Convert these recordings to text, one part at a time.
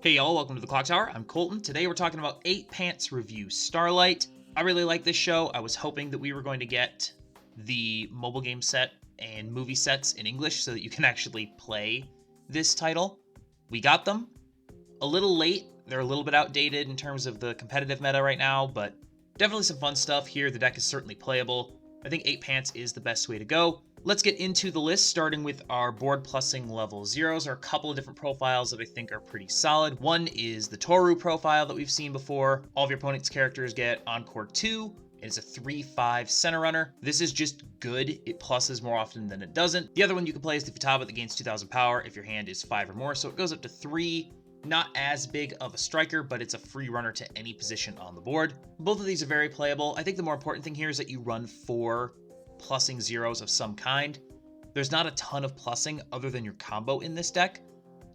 Hey y'all, welcome to the Clock Tower. I'm Colton. Today we're talking about 8 Pants Revue Starlight. I really like this show. I was hoping that we were going to get the mobile game set and movie sets in English so that you can actually play this title. We got them. A little late. They're a little bit outdated in terms of the competitive meta right now, but definitely some fun stuff here. The deck is certainly playable. I think 8 Pants is the best way to go. Let's get into the list, starting with our board plussing level zeros. There are a couple of different profiles that I think are pretty solid. One is the Toru profile that we've seen before. All of your opponent's characters get Encore 2. It's a 3/5 center runner. This is just good. It pluses more often than it doesn't. The other one you can play is the Futaba that gains 2,000 power if your hand is 5 or more, so it goes up to 3. Not as big of a striker, but it's a free runner to any position on the board. Both of these are very playable. I think the more important thing here is that you run 4 plussing zeros of some kind. There's not a ton of plussing other than your combo in this deck,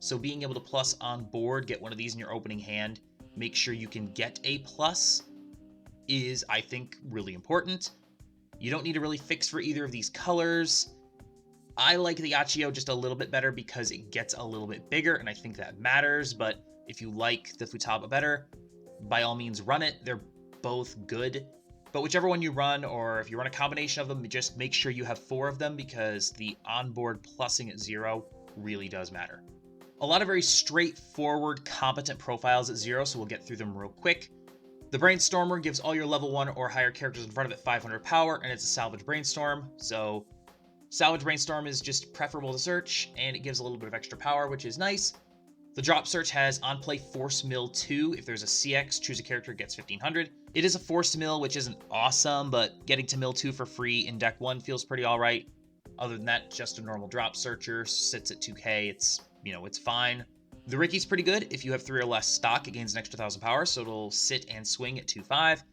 so being able to plus on board, get one of these in your opening hand, make sure you can get a plus is, I think, really important. You don't need to really fix for either of these colors. I like the Accio just a little bit better because it gets a little bit bigger, and I think that matters, but if you like the Futaba better, by all means run it. They're both good. But whichever one you run, or if you run a combination of them, just make sure you have 4 of them because the onboard plussing at 0 really does matter. A lot of very straightforward, competent profiles at 0, so we'll get through them real quick. The Brainstormer gives all your level 1 or higher characters in front of it 500 power, and it's a Salvage Brainstorm, so Salvage Brainstorm is just preferable to search, and it gives a little bit of extra power, which is nice. The drop search has on play Force Mill 2. If there's a CX, choose a character, gets 1500. It is a forced mill, which isn't awesome, but getting to mill 2 for free in deck 1 feels pretty alright. Other than that, just a normal drop searcher, sits at 2k, it's fine. The Ricky's pretty good. If you have 3 or less stock, it gains an extra 1000 power, so it'll sit and swing at 2/5.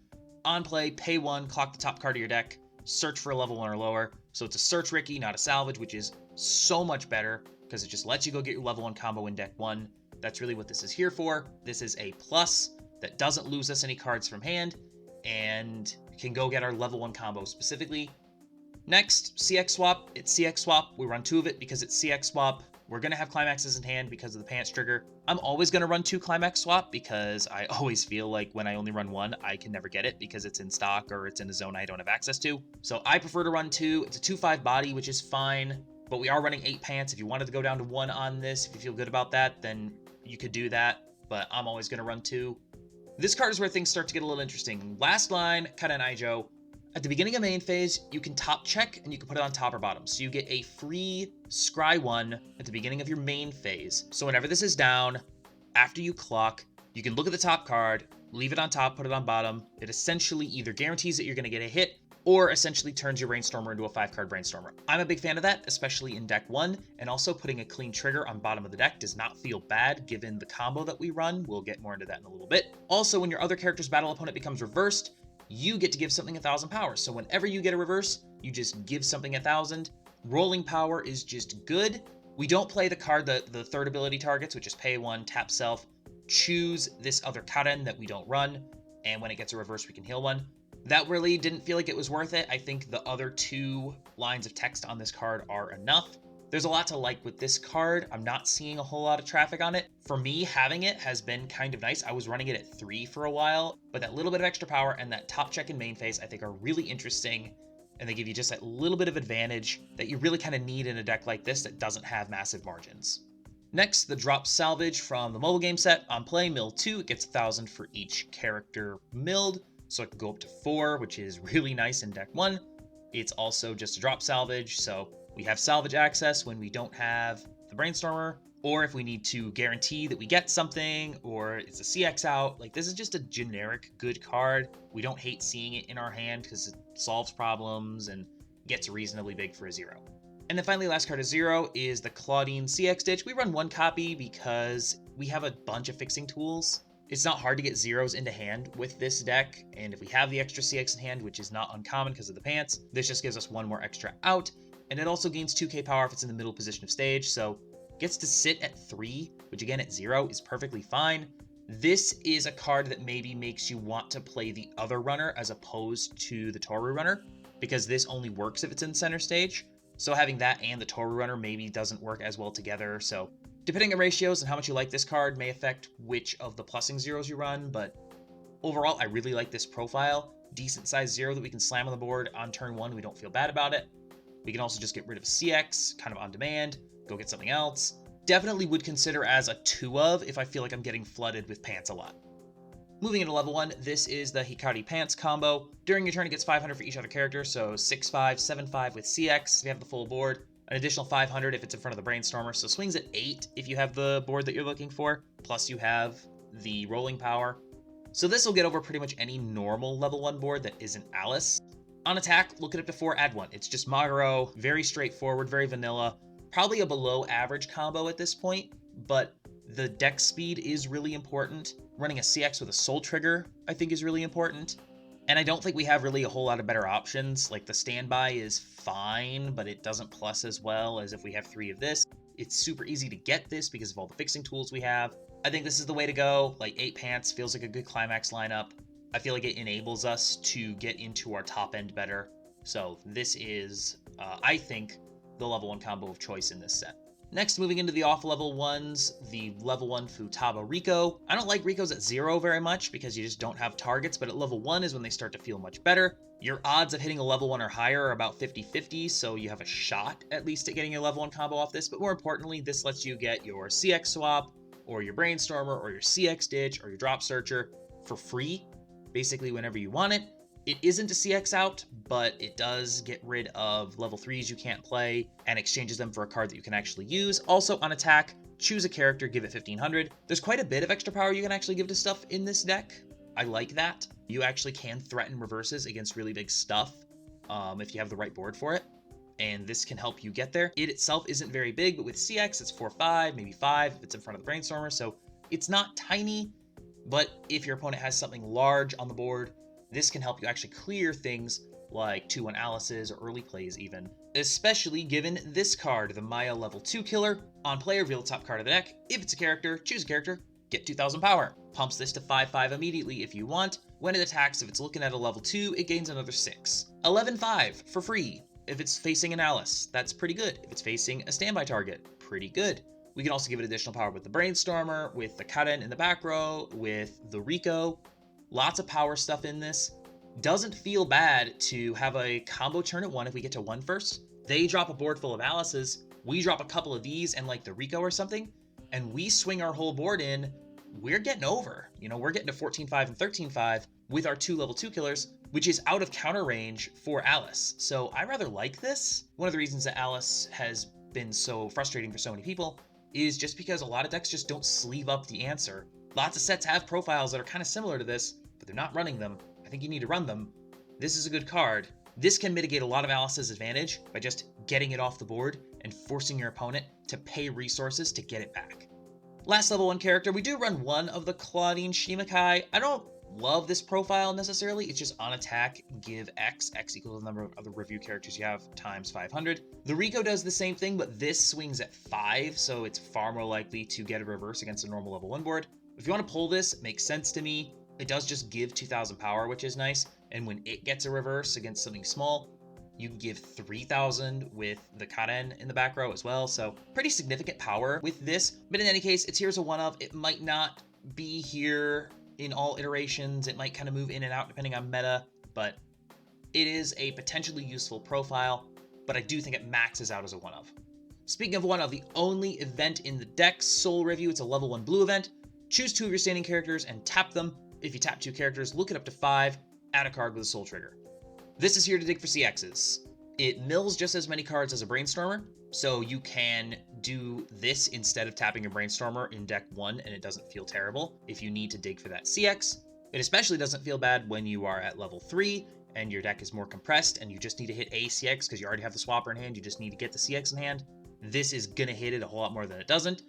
On play, pay 1, clock the top card of your deck, search for a level 1 or lower. So it's a search Ricky, not a salvage, which is so much better because it just lets you go get your level 1 combo in deck 1. That's really what this is here for. This is a plus that doesn't lose us any cards from hand and can go get our level 1 combo specifically. Next, CX swap. It's CX swap. We run 2 of it because it's CX swap. We're going to have climaxes in hand because of the pants trigger. I'm always going to run 2 climax swap because I always feel like when I only run 1, I can never get it because it's in stock or it's in a zone I don't have access to. So I prefer to run 2. It's a 2/5 body, which is fine, but we are running 8 pants. If you wanted to go down to 1 on this, if you feel good about that, then you could do that, but I'm always going to run 2. This card is where things start to get a little interesting. Last line, Kata and Ijo. At the beginning of main phase, you can top check and you can put it on top or bottom. So you get a free Scry 1 at the beginning of your main phase. So whenever this is down, after you clock, you can look at the top card, leave it on top, put it on bottom. It essentially either guarantees that you're going to get a hit or essentially turns your Brainstormer into a 5-card Brainstormer. I'm a big fan of that, especially in deck 1, and also putting a clean trigger on bottom of the deck does not feel bad given the combo that we run. We'll get more into that in a little bit. Also, when your other character's battle opponent becomes reversed, you get to give something 1000 power. So whenever you get a reverse, you just give something 1000. Rolling power is just good. We don't play the card that the third ability targets, which is pay 1, tap self, choose this other Karen that we don't run, and when it gets a reverse, we can heal 1. That really didn't feel like it was worth it. I think the other 2 lines of text on this card are enough. There's a lot to like with this card. I'm not seeing a whole lot of traffic on it. For me, having it has been kind of nice. I was running it at 3 for a while, but that little bit of extra power and that top check in main phase I think are really interesting, and they give you just that little bit of advantage that you really kind of need in a deck like this that doesn't have massive margins. Next, the drop salvage from the mobile game set. On play, mill 2, it gets 1000 for each character milled, so it can go up to 4, which is really nice in deck 1. It's also just a drop salvage, so we have salvage access when we don't have the Brainstormer, or if we need to guarantee that we get something, or it's a CX out. Like, this is just a generic good card. We don't hate seeing it in our hand because it solves problems and gets reasonably big for a 0. And then finally, last card of 0 is the Claudine CX Ditch. We run 1 copy because we have a bunch of fixing tools. It's not hard to get zeros into hand with this deck, and if we have the extra CX in hand, which is not uncommon because of the pants, this just gives us 1 more extra out. And it also gains 2k power if it's in the middle position of stage, so gets to sit at 3, which again at 0 is perfectly fine. This is a card that maybe makes you want to play the other runner as opposed to the Toru runner, because this only works if it's in center stage. So having that and the Toru Runner maybe doesn't work as well together. So depending on ratios and how much you like this card may affect which of the plussing zeros you run, but overall, I really like this profile. Decent size zero that we can slam on the board on turn one. We don't feel bad about it. We can also just get rid of a CX, kind of on demand, go get something else. Definitely would consider as a 2 of if I feel like I'm getting flooded with pants a lot. Moving into level 1, this is the Hikari Pants combo. During your turn, it gets 500 for each other character, so 6-5, 7-5 with CX if you have the full board. An additional 500 if it's in front of the Brainstormer, so swings at 8 if you have the board that you're looking for, plus you have the rolling power. So this will get over pretty much any normal level 1 board that isn't Alice. On attack, look it up to 4, add 1. It's just Maguro, very straightforward, very vanilla. Probably a below average combo at this point, but the deck speed is really important. Running a CX with a Soul Trigger, I think, is really important. And I don't think we have really a whole lot of better options. Like, the standby is fine, but it doesn't plus as well as if we have 3 of this. It's super easy to get this because of all the fixing tools we have. I think this is the way to go. Like, 8 Pants feels like a good climax lineup. I feel like it enables us to get into our top end better. So this is, I think, the level 1 combo of choice in this set. Next, moving into the off-level ones, the level 1 Futaba Rico. I don't like Ricos at 0 very much because you just don't have targets, but at level 1 is when they start to feel much better. Your odds of hitting a level 1 or higher are about 50-50, so you have a shot at least at getting a level 1 combo off this, but more importantly, this lets you get your CX Swap, or your Brainstormer, or your CX Ditch, or your Drop Searcher for free, basically whenever you want it. It isn't a CX out, but it does get rid of level 3s you can't play and exchanges them for a card that you can actually use. Also, on attack, choose a character, give it 1500. There's quite a bit of extra power you can actually give to stuff in this deck. I like that. You actually can threaten reverses against really big stuff if you have the right board for it, and this can help you get there. It itself isn't very big, but with CX, it's 4-5, maybe 5 if it's in front of the Brainstormer, so it's not tiny, but if your opponent has something large on the board, this can help you actually clear things like 2-1 Alice's or early plays even. Especially given this card, the Maya level 2 killer. On play, reveal the top card of the deck. If it's a character, choose a character, get 2000 power. Pumps this to 5-5 immediately if you want. When it attacks, if it's looking at a level 2, it gains another 6. 11-5 for free. If it's facing an Alice, that's pretty good. If it's facing a standby target, pretty good. We can also give it additional power with the Brainstormer, with the Karen in the back row, with the Rico. Lots of power stuff in this. Doesn't feel bad to have a combo turn at 1 if we get to 1 first. They drop a board full of Alice's, we drop a couple of these and like the Rico or something, and we swing our whole board in, we're getting over. You know, we're getting to 14-5 and 13-5 with our 2 level 2 killers, which is out of counter range for Alice. So I rather like this. One of the reasons that Alice has been so frustrating for so many people is just because a lot of decks just don't sleeve up the answer. Lots of sets have profiles that are kind of similar to this, but they're not running them. I think you need to run them. This is a good card. This can mitigate a lot of Alice's advantage by just getting it off the board and forcing your opponent to pay resources to get it back. Last level 1 character, we do run one of the Claudine Shimakai. I don't love this profile necessarily. It's just on attack, give X. X equals the number of other review characters you have times 500. The Rico does the same thing, but this swings at 5, so it's far more likely to get a reverse against a normal level 1 board. If you want to pull this, it makes sense to me. It does just give 2000 power, which is nice. And when it gets a reverse against something small, you can give 3000 with the Karen in the back row as well. So pretty significant power with this. But in any case, it's here as a 1 of. It might not be here in all iterations. It might kind of move in and out depending on meta, but it is a potentially useful profile. But I do think it maxes out as a 1 of. Speaking of 1 of, the only event in the deck, Soul Review, it's a level 1 blue event. Choose 2 of your standing characters and tap them. If you tap 2 characters, look it up to 5, add a card with a Soul Trigger. This is here to dig for CXs. It mills just as many cards as a Brainstormer, so you can do this instead of tapping a Brainstormer in deck 1 and it doesn't feel terrible if you need to dig for that CX. It especially doesn't feel bad when you are at level 3 and your deck is more compressed and you just need to hit a CX because you already have the Swapper in hand, you just need to get the CX in hand. This is gonna hit it a whole lot more than it doesn't.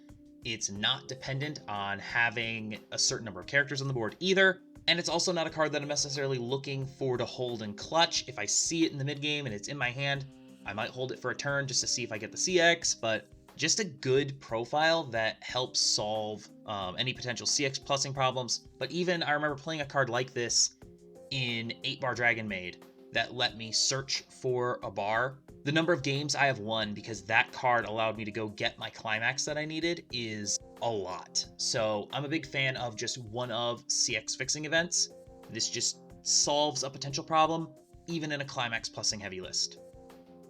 It's not dependent on having a certain number of characters on the board either. And it's also not a card that I'm necessarily looking for to hold and clutch. If I see it in the mid game and it's in my hand, I might hold it for a turn just to see if I get the CX, but just a good profile that helps solve any potential CX plussing problems. But even I remember playing a card like this in 8-Bar Dragon Maid that let me search for a bar The number of games I have won because that card allowed me to go get my climax that I needed is a lot. So I'm a big fan of just one of CX fixing events. This just solves a potential problem, even in a climax plusing heavy list.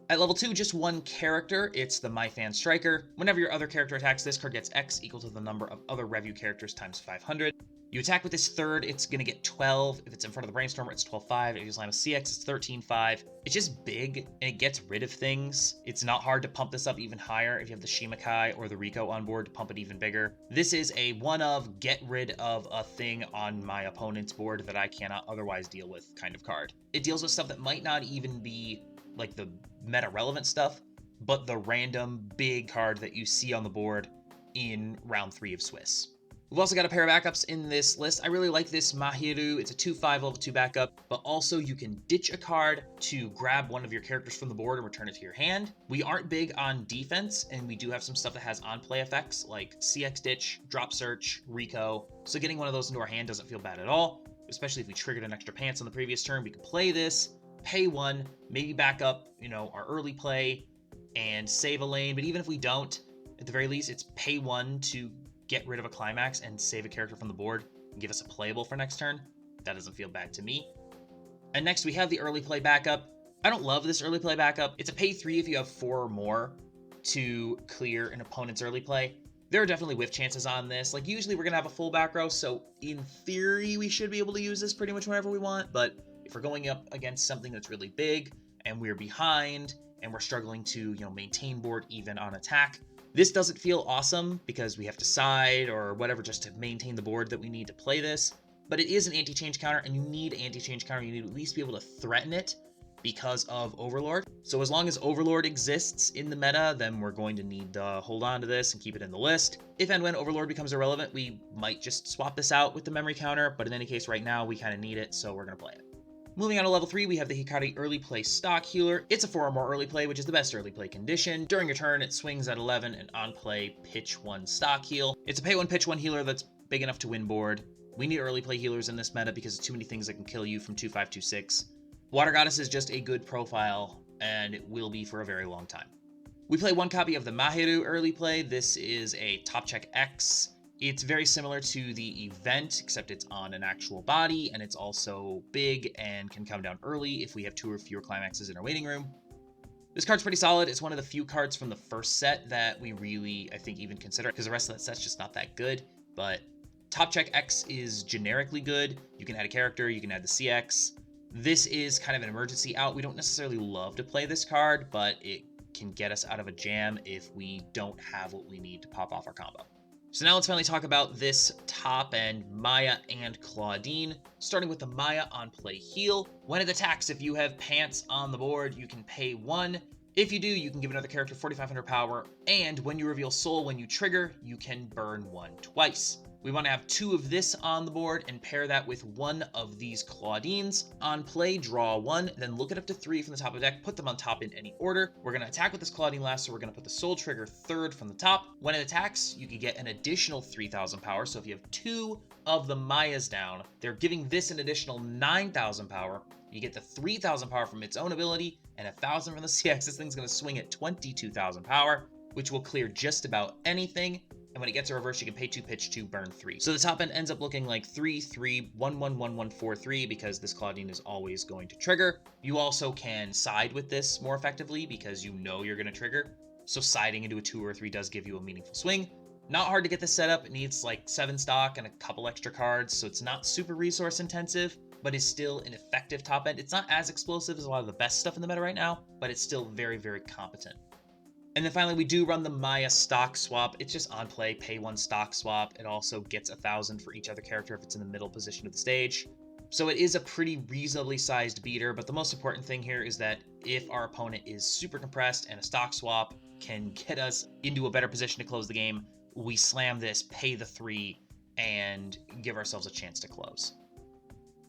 At level 2, just one character. It's the My Fan Striker. Whenever your other character attacks, this card gets X equal to the number of other Revue characters times 500. You attack with this third, it's going to get 12. If it's in front of the Brainstormer, it's 12-5. If you slam a CX, it's 13-5. It's just big, and it gets rid of things. It's not hard to pump this up even higher if you have the Shimakai or the Rico on board to pump it even bigger. This is a one-of, get rid of a thing on my opponent's board that I cannot otherwise deal with kind of card. It deals with stuff that might not even be like the meta-relevant stuff, but the random big card that you see on the board in round 3 of Swiss. We've also got a pair of backups in this list. I really like this Mahiru. It's a 2-5 level 2 backup, but also you can ditch a card to grab one of your characters from the board and return it to your hand. We aren't big on defense, and we do have some stuff that has on-play effects like CX ditch, drop search, Rico. So getting one of those into our hand doesn't feel bad at all, especially if we triggered an extra pants on the previous turn. We can play this, pay 1, maybe back up, our early play and save a lane. But even if we don't, at the very least, it's pay 1 to get rid of a climax and save a character from the board and give us a playable for next turn. That doesn't feel bad to me. And next we have the early play backup. I don't love this early play backup. It's a pay 3 if you have 4 or more to clear an opponent's early play. There are definitely whiff chances on this. Like usually we're gonna have a full back row, so in theory we should be able to use this pretty much whenever we want, but if we're going up against something that's really big and we're behind and we're struggling to, maintain board even on attack, this doesn't feel awesome because we have to side or whatever just to maintain the board that we need to play this. But it is an anti-change counter, and you need anti-change counter. You need to at least be able to threaten it because of Overlord. So as long as Overlord exists in the meta, then we're going to need to hold on to this and keep it in the list. If and when Overlord becomes irrelevant, we might just swap this out with the memory counter. But in any case, right now, we kind of need it, so we're going to play it. Moving on to level 3, we have the Hikari Early Play Stock Healer. It's a 4 or more early play, which is the best early play condition. During your turn, it swings at 11 and on play, pitch 1 stock heal. It's a pay 1, pitch 1 healer that's big enough to win board. We need early play healers in this meta because there's too many things that can kill you from 2-5, 2-6. Water Goddess is just a good profile, and it will be for a very long time. We play 1 copy of the Mahiru early play. This is a Top Check X. It's very similar to the event, except it's on an actual body, and it's also big and can come down early if we have 2 or fewer climaxes in our waiting room. This card's pretty solid. It's one of the few cards from the first set that we really, I think, even consider, because the rest of that set's just not that good. But Top Check X is generically good. You can add a character, you can add the CX. This is kind of an emergency out. We don't necessarily love to play this card, but it can get us out of a jam if we don't have what we need to pop off our combo. So now let's finally talk about this top end, Maya and Claudine. Starting with the Maya on play heal. When it attacks, if you have pants on the board, you can pay 1. If you do, you can give another character 4,500 power, and when you reveal soul when you trigger, you can burn 1 twice. We want to have 2 of this on the board and pair that with 1 of these Claudines. On play, draw 1, then look it up to 3 from the top of the deck, put them on top in any order. We're going to attack with this Claudine last, so we're going to put the soul trigger 3rd from the top. When it attacks, you can get an additional 3,000 power, so if you have 2 of the Mayas down, they're giving this an additional 9,000 power. You get the 3,000 power from its own ability, and 1,000 from the CX. This thing's going to swing at 22,000 power, which will clear just about anything. And when it gets a reverse, you can pay 2, pitch 2, burn 3. So the top end ends up looking like 3, 3, 1, 1, 1, 1, 4, 3, because this Claudine is always going to trigger. You also can side with this more effectively because you know you're going to trigger. So siding into a 2 or a 3 does give you a meaningful swing. Not hard to get this set up. It needs like 7 stock and a couple extra cards, so it's not super resource intensive, but is still an effective top end. It's not as explosive as a lot of the best stuff in the meta right now, but it's still very, very competent. And then finally, we do run the Maya stock swap. It's just on play, pay 1 stock swap. It also gets 1,000 for each other character if it's in the middle position of the stage. So it is a pretty reasonably sized beater, but the most important thing here is that if our opponent is super compressed and a stock swap can get us into a better position to close the game, we slam this, pay the 3, and give ourselves a chance to close.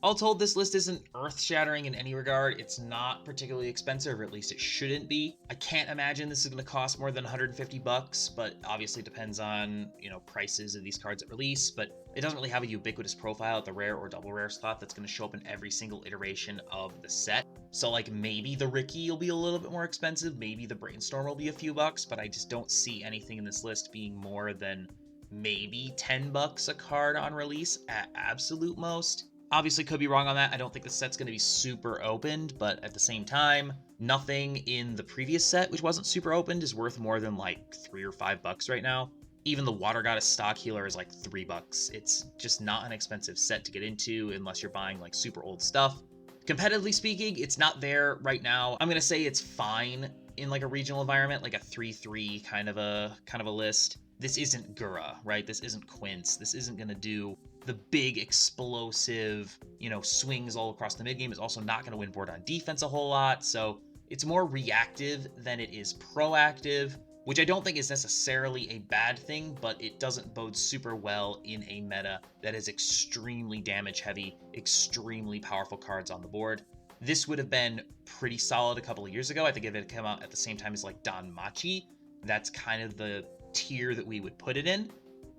All told, this list isn't earth-shattering in any regard. It's not particularly expensive, or at least it shouldn't be. I can't imagine this is going to cost more than $150, but obviously depends on, prices of these cards at release, but it doesn't really have a ubiquitous profile at the rare or double rare slot that's going to show up in every single iteration of the set. So like maybe the Ricky will be a little bit more expensive, maybe the Brainstorm will be a few bucks, but I just don't see anything in this list being more than maybe $10 a card on release at absolute most. Obviously, could be wrong on that. I don't think the set's going to be super opened, but at the same time, nothing in the previous set, which wasn't super opened, is worth more than like $3 or $5 right now. Even the Water Goddess Stock Healer is like $3. It's just not an expensive set to get into unless you're buying like super old stuff. Competitively speaking, it's not there right now. I'm going to say it's fine in like a regional environment, like a 3-3 kind of a list. This isn't Gura, right? This isn't Quince. This isn't going to do the big explosive, swings all across the mid game. Is also not going to win board on defense a whole lot. So it's more reactive than it is proactive, which I don't think is necessarily a bad thing, but it doesn't bode super well in a meta that is extremely damage heavy, extremely powerful cards on the board. This would have been pretty solid a couple of years ago. I think if it had come out at the same time as like Danmachi, that's kind of the tier that we would put it in.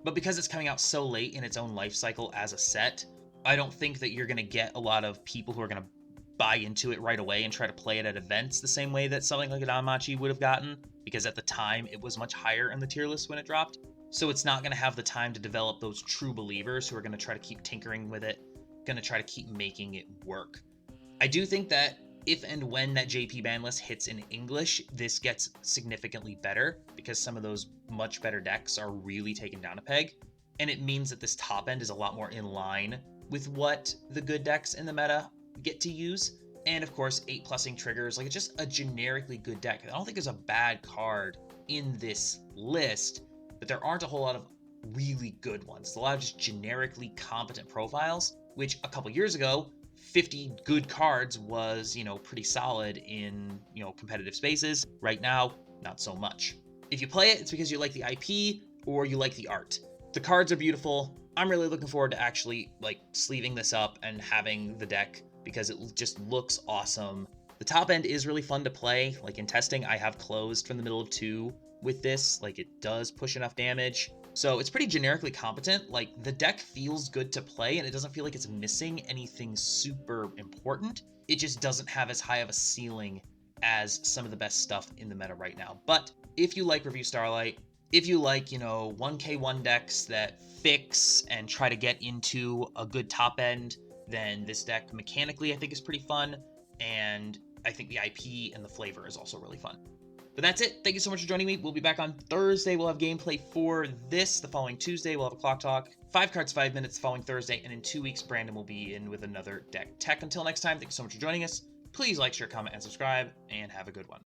But because it's coming out so late in its own life cycle as a set, I don't think that you're going to get a lot of people who are going to buy into it right away and try to play it at events the same way that something like a Danmachi would have gotten, because at the time it was much higher in the tier list when it dropped. So it's not going to have the time to develop those true believers who are going to try to keep tinkering with it, going to try to keep making it work. I do think that if and when that JP ban list hits in English, this gets significantly better because some of those much better decks are really taken down a peg. And it means that this top end is a lot more in line with what the good decks in the meta get to use. And of course, 8+ing triggers, like it's just a generically good deck. I don't think there's a bad card in this list, but there aren't a whole lot of really good ones. It's a lot of just generically competent profiles, which a couple years ago, 50 good cards was, pretty solid in, competitive spaces. Right now, not so much. If you play it, it's because you like the IP or you like the art. The cards are beautiful. I'm really looking forward to actually sleeving this up and having the deck because it just looks awesome. The top end is really fun to play. Like in testing, I have closed from the middle of 2 with this. Like it does push enough damage. So it's pretty generically competent. Like the deck feels good to play and it doesn't feel like it's missing anything super important. It just doesn't have as high of a ceiling as some of the best stuff in the meta right now. But if you like Revue Starlight, if you like, 1k1 decks that fix and try to get into a good top end, then this deck mechanically I think is pretty fun. And I think the IP and the flavor is also really fun. But that's it. Thank you so much for joining me. We'll be back on Thursday. We'll have gameplay for this. The following Tuesday, we'll have a clock talk. 5 cards, 5 minutes the following Thursday. And in 2 weeks, Brandon will be in with another deck tech. Until next time, thank you so much for joining us. Please like, share, comment, and subscribe, and have a good one.